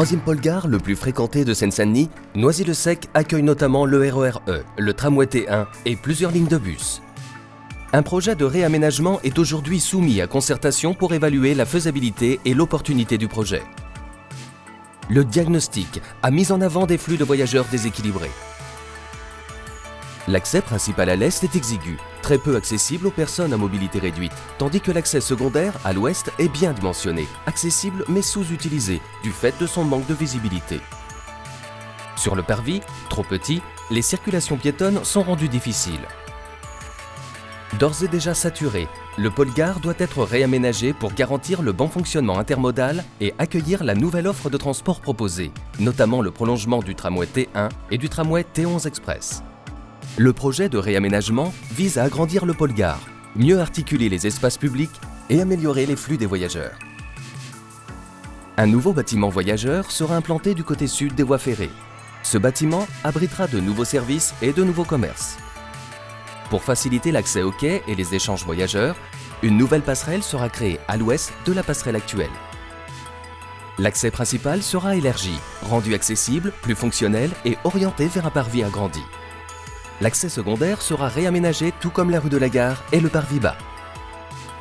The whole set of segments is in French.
troisième pôle gare le plus fréquenté de Seine-Saint-Denis, Noisy-le-Sec accueille notamment le RER E, le tramway T1 et plusieurs lignes de bus. Un projet de réaménagement est aujourd'hui soumis à concertation pour évaluer la faisabilité et l'opportunité du projet. Le diagnostic a mis en avant des flux de voyageurs déséquilibrés. L'accès principal à l'est est exigu, très peu accessible aux personnes à mobilité réduite, tandis que l'accès secondaire à l'ouest est bien dimensionné, accessible mais sous-utilisé du fait de son manque de visibilité. Sur le parvis, trop petit, les circulations piétonnes sont rendues difficiles. D'ores et déjà saturé, le pôle gare doit être réaménagé pour garantir le bon fonctionnement intermodal et accueillir la nouvelle offre de transport proposée, notamment le prolongement du tramway T1 et du tramway T11 Express. Le projet de réaménagement vise à agrandir le pôle gare, mieux articuler les espaces publics et améliorer les flux des voyageurs. Un nouveau bâtiment voyageurs sera implanté du côté sud des voies ferrées. Ce bâtiment abritera de nouveaux services et de nouveaux commerces. Pour faciliter l'accès aux quais et les échanges voyageurs, une nouvelle passerelle sera créée à l'ouest de la passerelle actuelle. L'accès principal sera élargi, rendu accessible, plus fonctionnel et orienté vers un parvis agrandi. L'accès secondaire sera réaménagé tout comme la rue de la Gare et le parvis bas.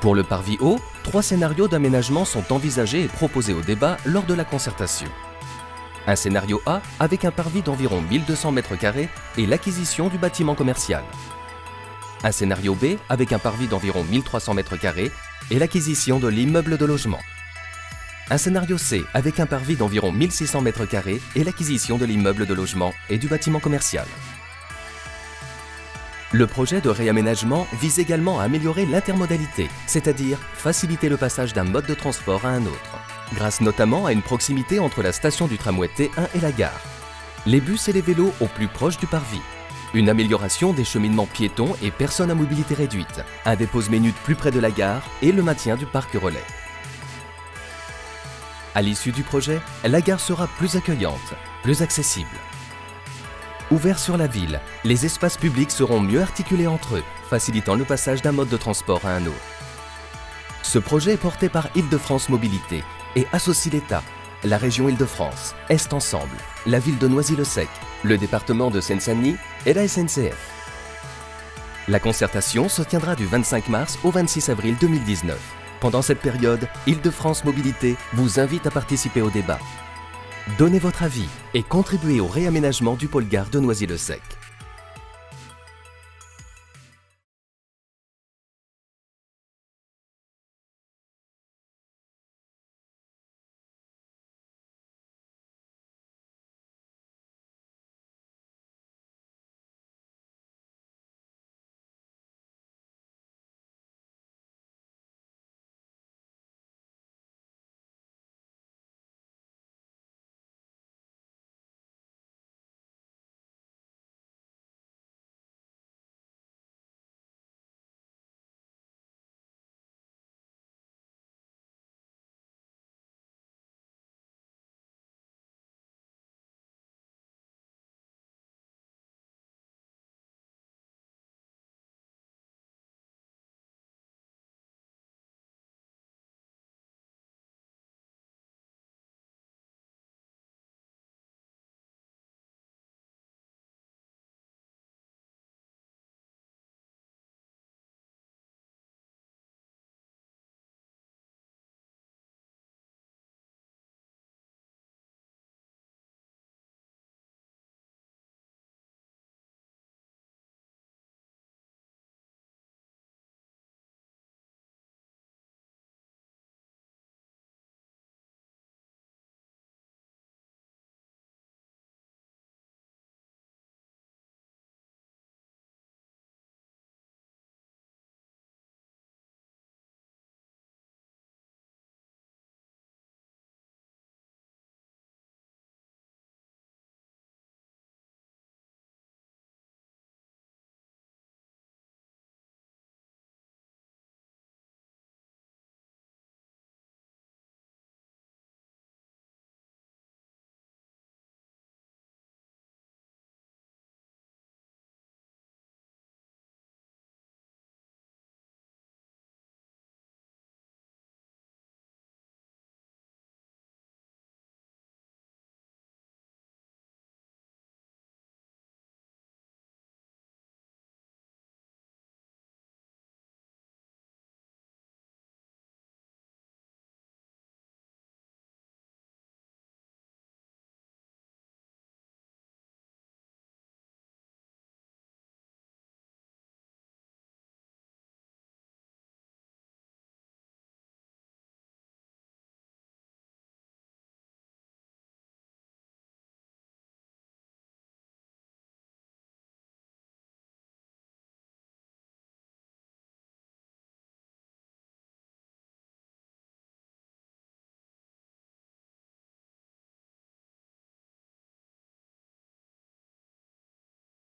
Pour le parvis haut, 3 scénarios d'aménagement sont envisagés et proposés au débat lors de la concertation. Un scénario A avec un parvis d'environ 1200 m² et l'acquisition du bâtiment commercial. Un scénario B avec un parvis d'environ 1300 m² et l'acquisition de l'immeuble de logement. Un scénario C avec un parvis d'environ 1600 m² et l'acquisition de l'immeuble de logement et du bâtiment commercial. Le projet de réaménagement vise également à améliorer l'intermodalité, c'est-à-dire faciliter le passage d'un mode de transport à un autre, grâce notamment à une proximité entre la station du tramway T1 et la gare, les bus et les vélos au plus proche du parvis, une amélioration des cheminements piétons et personnes à mobilité réduite, un dépose-minute plus près de la gare et le maintien du parc relais. À l'issue du projet, la gare sera plus accueillante, plus accessible. Ouvert sur la ville, les espaces publics seront mieux articulés entre eux, facilitant le passage d'un mode de transport à un autre. Ce projet est porté par Île-de-France Mobilité et associe l'État, la région Île-de-France, Est Ensemble, la ville de Noisy-le-Sec, le département de Seine-Saint-Denis et la SNCF. La concertation se tiendra du 25 mars au 26 avril 2019. Pendant cette période, Île-de-France Mobilité vous invite à participer au débat. Donnez votre avis et contribuez au réaménagement du pôle gare de Noisy-le-Sec.